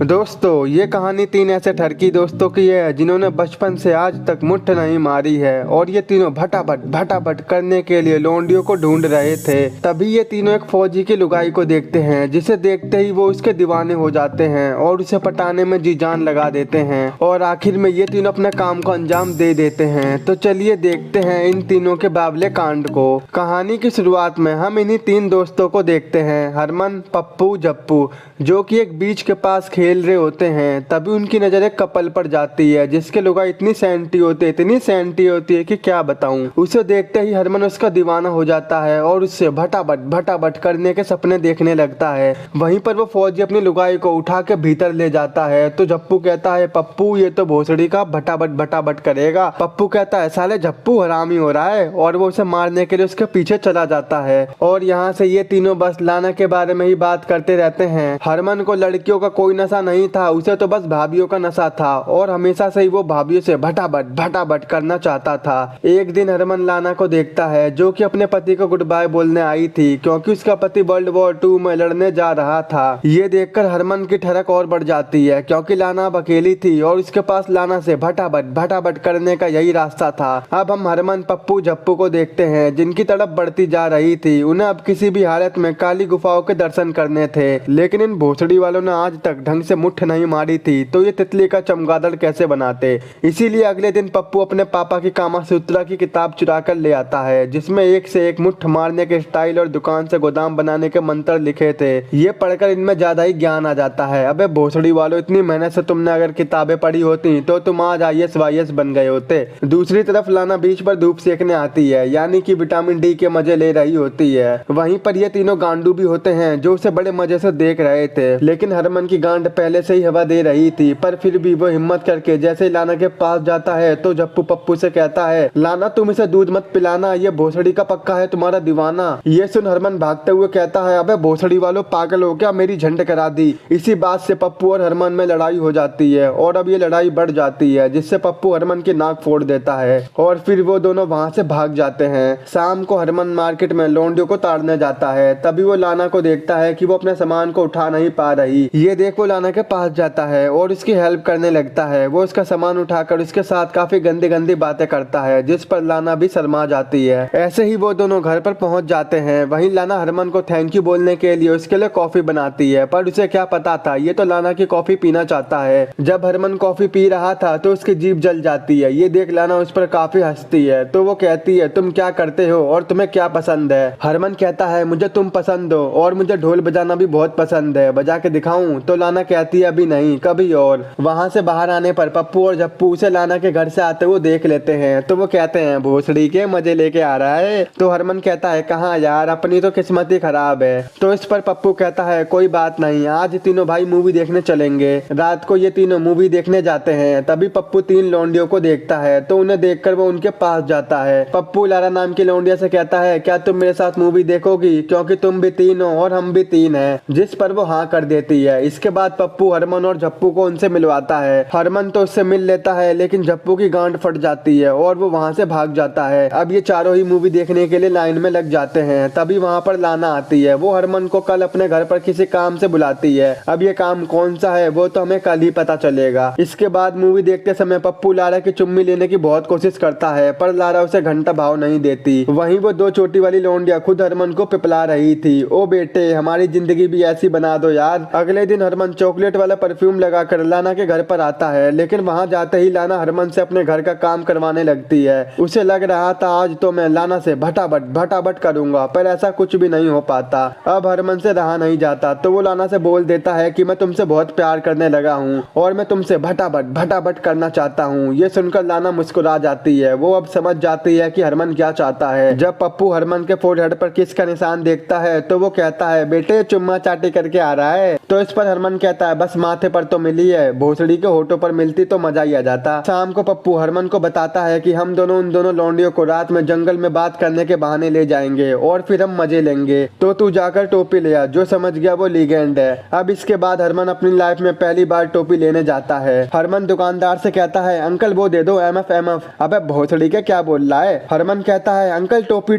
दोस्तों ये कहानी तीन ऐसे ठरकी दोस्तों की है जिन्होंने बचपन से आज तक मुट्ठ नहीं मारी है और ये तीनों भटाभट करने के लिए लोंडियों को ढूंढ रहे थे। तभी ये तीनों एक फौजी की लुगाई को देखते हैं जिसे देखते ही वो उसके दीवाने हो जाते हैं और उसे पटाने में जी जान लगा देते हैं और आखिर में ये तीनों अपने काम को अंजाम दे देते हैं। तो चलिए देखते हैं इन तीनों के बावले कांड को। कहानी की शुरुआत में हम इन्हीं तीन दोस्तों को देखते हैं, हरमन, पप्पू, जप्पू, जो कि एक बीच के पास खेल रहे होते हैं। तभी उनकी नजर एक कपल पर जाती है जिसके लुगाई इतनी सैंटी होती है कि क्या बताऊं। उसे देखते ही हरमन उसका दीवाना हो जाता है और उससे भटाभट करने के सपने देखने लगता है। वहीं पर वो फौजी अपनी लुगाई को उठा के भीतर ले जाता है तो जप्पू कहता है, पप्पू ये तो भोसड़ी का भटाभट करेगा। पप्पू कहता है, साले जप्पू हरामी हो रहा है, और वो उसे मारने के लिए उसके पीछे चला जाता है। और यहाँ से ये तीनों बस लाना के बारे में ही बात करते रहते हैं। हरमन को लड़कियों का कोई नशा नहीं था, उसे तो बस भाभीियों का नशा था और हमेशा से ही वो भाभीियों से भटाभट करना चाहता था। एक दिन हरमन लाना को देखता है जो कि अपने पति को गुड बाय बोलने आई थी क्योंकि उसका पति वर्ल्ड वॉर 2 में लड़ने जा रहा था। ये देखकर हरमन की ठरक और बढ़ जाती है क्योंकि लाना अब अकेली थी और उसके पास लाना से भटाभट करने का यही रास्ता था। अब हम हरमन, पप्पू, जप्पू को देखते हैं जिनकी तड़प बढ़ती जा रही थी। उन्हें अब किसी भी हालत में काली गुफाओं के दर्शन करने थे, लेकिन इन भोसड़ी वालों ने आज तक ढंग से मुट्ठ नहीं मारी थी तो ये तितली का चमगादड़ कैसे बनाते। इसीलिए अगले दिन पप्पू अपने पापा की कामा सूत्रा की किताब चुरा कर ले आता है जिसमें एक से एक मुट्ठ मारने के स्टाइल और दुकान से गोदाम बनाने के मंत्र लिखे थे। ये पढ़कर इनमें ज्यादा ही ज्ञान आ जाता है। अबे भोसड़ी वालों, इतनी मेहनत से तुमने अगर किताबें पढ़ी होती तो तुम आज IAS वाईएस बन गए होते। दूसरी तरफ लाना बीच पर धूप सेकने आती है, यानी कि विटामिन D के मजे ले रही होती है। वहीं पर ये तीनों गांडू भी होते हैं जो उसे बड़े मजे से देख रहे थे, लेकिन हरमन की गांड पहले से ही हवा दे रही थी। पर फिर भी वो हिम्मत करके जैसे ही लाना के पास जाता है तो जप्पू पप्पू से कहता है, लाना तुम इसे दूध मत पिलाना, ये भोसड़ी का पक्का है तुम्हारा दीवाना। ये सुन हरमन भागते हुए कहता है, अबे भोसड़ी वालों, पागल हो क्या, मेरी झंड करा दी। इसी बात से पप्पू और हरमन में लड़ाई हो जाती है और अब ये लड़ाई बढ़ जाती है जिससे पप्पू हरमन की नाक फोड़ देता है और फिर वो दोनों वहां से भाग जाते हैं। शाम को हरमन मार्केट में लोंडियों को ताड़ने जाता है। तभी वो लाना को देखता है कि वो अपने सामान को उठा नहीं पा रही। ये देख वो लाना के पास जाता है और उसकी हेल्प करने लगता है। वो उसका सामान उठाकर उसके साथ काफी गंदी बातें करता है जिस पर लाना भी शर्मा जाती है। ऐसे ही वो दोनों घर पर पहुंच जाते हैं। वहीं लाना हरमन को थैंक यू बोलने के लिए उसके लिए कॉफी बनाती है, पर उसे क्या पता था ये तो लाना की कॉफी पीना चाहता है। जब हरमन कॉफी पी रहा था तो उसकी जीभ जल जाती है। ये देख लाना उस पर काफी हंसती है तो वो कहती है, तुम क्या करते हो और तुम्हें क्या पसंद है। हरमन कहता है, मुझे तुम पसंद हो और मुझे ढोल बजाना भी बहुत पसंद है, बजा के दिखाऊं। तो लाना कहती है, अभी नहीं, कभी और। वहां से बाहर आने पर पप्पू और जप्पू उसे लाना के घर से आते हुए देख लेते हैं तो वो कहते हैं, भोसड़ी के मजे लेके आ रहा है। तो हरमन कहता है, कहाँ यार, अपनी तो किस्मत ही खराब है। तो इस पर पप्पू कहता है, कोई बात नहीं, आज तीनों भाई मूवी देखने चलेंगे। रात को ये तीनों मूवी देखने जाते हैं। तभी पप्पू तीन लौंडियों को देखता है तो उन्हें देखकर वो उनके पास जाता है। पप्पू लारा नाम की लौंडिया से कहता है, क्या तुम मेरे साथ मूवी देखोगी, क्योंकि तुम भी तीन हो और हम भी तीन हैं। जिस पर वो हाँ कर देती है। इसके बाद पप्पू हरमन और जप्पू को उनसे मिलवाता है। हरमन तो उससे मिल लेता है लेकिन जप्पू की गांड फट जाती है और वो वहां से भाग जाता है। अब ये चारों ही मूवी देखने के लिए लाइन में लग जाते हैं। तभी वहां पर लाना आती है। वो हरमन को कल अपने घर पर किसी काम से बुलाती है। अब ये काम कौन सा है वो तो हमें कल ही पता चलेगा। इसके बाद मूवी देखते समय पप्पू लारा की चुम्मी लेने की बहुत कोशिश करता है पर लारा उसे घंटा भाव नहीं देती। वहीं वो दो चोटी वाली लौंडिया खुद हरमन को पिपला रही थी, ओ बेटे हमारी जिंदगी भी ऐसी बना दो यार। अगले दिन हरमन चॉकलेट वाला परफ्यूम लगाकर लाना के घर पर आता है, लेकिन वहां जाते ही लाना हरमन से अपने घर का काम करवाने लगती है। उसे लग रहा था आज तो मैं लाना से भटाभट करूंगा, पर ऐसा कुछ भी नहीं हो पाता। अब हरमन से रहा नहीं जाता तो वो लाना से बोल देता है कि मैं तुमसे बहुत प्यार करने लगा हूँ और मैं तुमसे भटाभट करना चाहता हूँ। ये सुनकर लाना मुस्कुरा जाती है। वो अब समझ जाती है कि हरमन क्या चाहता है। जब पप्पू हरमन के फोरहेड पर किस का निशान देखता है तो वो कहता है, बेटे चुम्मा चाटी करके आ रहा है। तो इस पर हरमन कहता है, बस माथे पर तो मिली है, भोसड़ी के होठों पर मिलती तो मजा ही आ जाता। शाम को पप्पू हरमन को बताता है कि हम दोनों उन दोनों लौंडियों को रात में जंगल में बात करने के बहाने ले जाएंगे और फिर हम मजे लेंगे। तो तू जाकर टोपी ले आ, जो समझ गया वो लीगेंड है। अब इसके बाद हरमन अपनी लाइफ में पहली बार टोपी लेने जाता है। हरमन दुकानदार से कहता है, अंकल वो दे दो MF। अबे भोसड़ी के क्या बोल रहा है। हरमन कहता है, अंकल टोपी।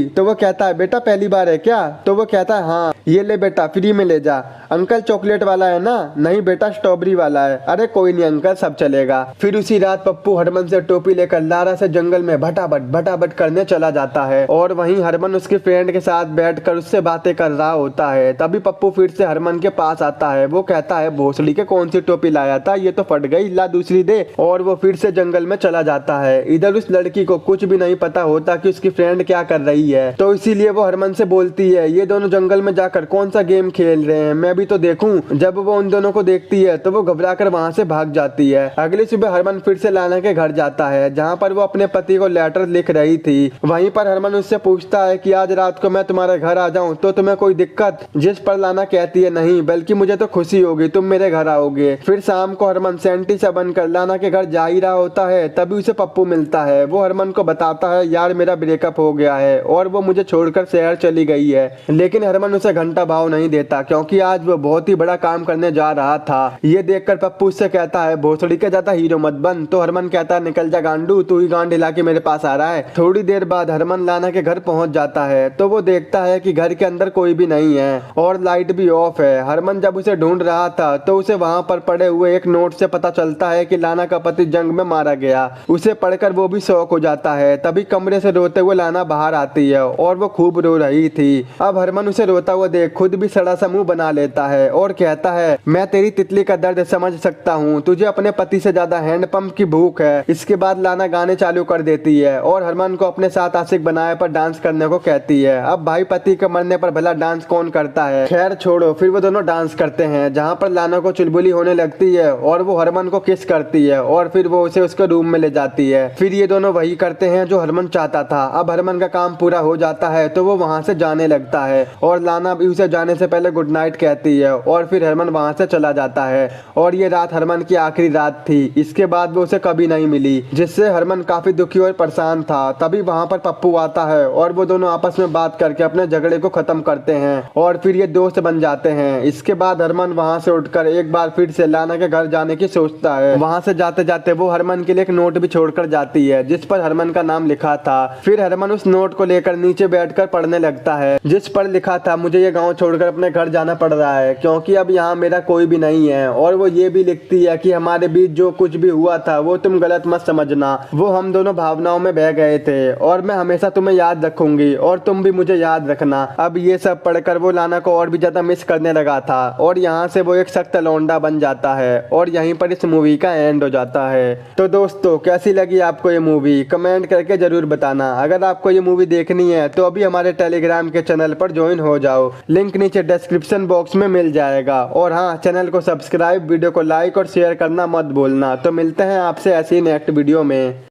तो वो कहता है, बेटा पहली बार है क्या। तो वो कहता है, हाँ ये ले बेटा, फ्री में ले जा। अंकल चॉकलेट वाला है ना। ना? नहीं बेटा, स्ट्रॉबेरी वाला है। अरे कोई नहीं अंकल, सब चलेगा। फिर उसी रात पप्पू हरमन से टोपी लेकर लारा से जंगल में भटाभट करने चला जाता है और वहीं हरमन उसके फ्रेंड के साथ बैठकर उससे बातें कर रहा होता है। तभी पप्पू फिर से हरमन के पास आता है। वो कहता है, भोसड़ी के कौन सी टोपी लाया था, ये तो फट गई, ला दूसरी दे। और वो फिर से जंगल में चला जाता है। इधर उस लड़की को कुछ भी नहीं पता होता कि उसकी फ्रेंड क्या कर रही है, तो इसीलिए वो हरमन से बोलती है, ये दोनों जंगल में जाकर कौन सा गेम खेल रहे हैं, मैं भी तो देखूं। जब वो उन दोनों को देखती है तो वो घबराकर वहां से भाग जाती है। अगली सुबह हरमन फिर से लाना के घर जाता है, जहाँ पर वो अपने पति को लेटर लिख रही थी। वहीं पर हरमन उससे पूछता है कि आज रात को मैं तुम्हारे घर आ जाऊं तो तुम्हें कोई दिक्कत? जिस पर लाना कहती है, नहीं, बल्कि मुझे तो खुशी होगी, तुम मेरे घर आओगे। फिर शाम को हरमन सेंटी से बनकर लाना के घर जा ही रहा होता है, तभी उसे पप्पू मिलता है। वो हरमन को बताता है, यार मेरा ब्रेकअप हो गया है और वो मुझे छोड़कर शहर चली गई है। लेकिन हरमन उसे घंटा भाव नहीं देता, क्योंकि आज वो बहुत ही बड़ा काम करने जा रहा था। ये देखकर पप्पू उससे कहता है, भोसड़ी के ज्यादा हीरो मत बन। तो हरमन कहता है, निकल जा गांडू, तू ही गांड हिला के मेरे पास आ रहा है। थोड़ी देर बाद हरमन लाना के घर पहुंच जाता है तो वो देखता है कि घर के अंदर कोई भी नहीं है और लाइट भी ऑफ है। हरमन जब उसे ढूंढ रहा था तो उसे वहां पर पड़े हुए एक नोट से पता चलता है कि लाना का पति जंग में मारा गया। उसे पढ़कर वो भी शौक हो जाता है। तभी कमरे से रोते हुए लाना बाहर आती है और वो खूब रो रही थी। अब हरमन उसे रोता हुआ देख खुद भी सड़ा सा मुंह बना लेता है और कहता है, मैं तेरी तितली का दर्द समझ सकता हूँ, तुझे अपने पति से ज्यादा हैंडपंप की भूख है। इसके बाद लाना गाने चालू कर देती है और हरमन को अपने साथ आशिक बनाए पर डांस करने को कहती है। अब भाई पति के मरने पर भला डांस कौन करता है, खैर छोड़ो। फिर वो दोनों डांस करते हैं, जहाँ पर लाना को चुलबुली होने लगती है और वो हरमन को किस करती है और फिर वो उसे उसके रूम में ले जाती है। फिर ये दोनों वही करते हैं जो हरमन चाहता था। अब हरमन का काम पूरा हो जाता है तो वो वहाँ से जाने लगता है और लाना भी उसे जाने से पहले गुड नाइट कहती है और फिर हरमन वहाँ से चला जाता है। और ये रात हरमन की आखिरी रात थी। इसके बाद वो उसे कभी नहीं मिली, जिससे हरमन काफी दुखी और परेशान था। तभी वहाँ पर पप्पू आता है और वो दोनों आपस में बात करके अपने झगड़े को खत्म करते हैं और फिर ये दोस्त बन जाते हैं। इसके बाद हरमन वहाँ से उठकर एक बार फिर से लाना के घर जाने की सोचता है। वहाँ से जाते जाते वो हरमन के लिए एक नोट भी छोड़कर जाती है, जिस पर हरमन का नाम लिखा था। फिर हरमन उस नोट को लेकर नीचे बैठकर पढ़ने लगता है, जिस पर लिखा था, मुझे ये गाँव छोड़कर अपने घर जाना पड़ रहा है क्योंकि अब यहाँ मेरा कोई भी नहीं है। और वो ये भी लिखती है कि हमारे बीच जो कुछ भी हुआ था वो तुम गलत मत समझना, वो हम दोनों भावनाओं में बह गए थे और मैं हमेशा तुम्हें याद रखूंगी और तुम भी मुझे याद रखना। अब ये सब पढ़कर वो लाना को और भी ज्यादा मिस करने लगा था और यहाँ से वो एक सख्त लौंडा बन जाता है और यहीं पर इस मूवी का एंड हो जाता है। तो दोस्तों, कैसी लगी आपको ये मूवी, कमेंट करके जरूर बताना। अगर आपको ये मूवी देखनी है तो अभी हमारे टेलीग्राम के चैनल पर ज्वाइन हो जाओ, लिंक नीचे डिस्क्रिप्शन बॉक्स में मिल जाएगा। और हाँ, चैनल को सब्सक्राइब, वीडियो को लाइक और शेयर करना मत भूलना। तो मिलते हैं आपसे ऐसी नेक्स्ट वीडियो में।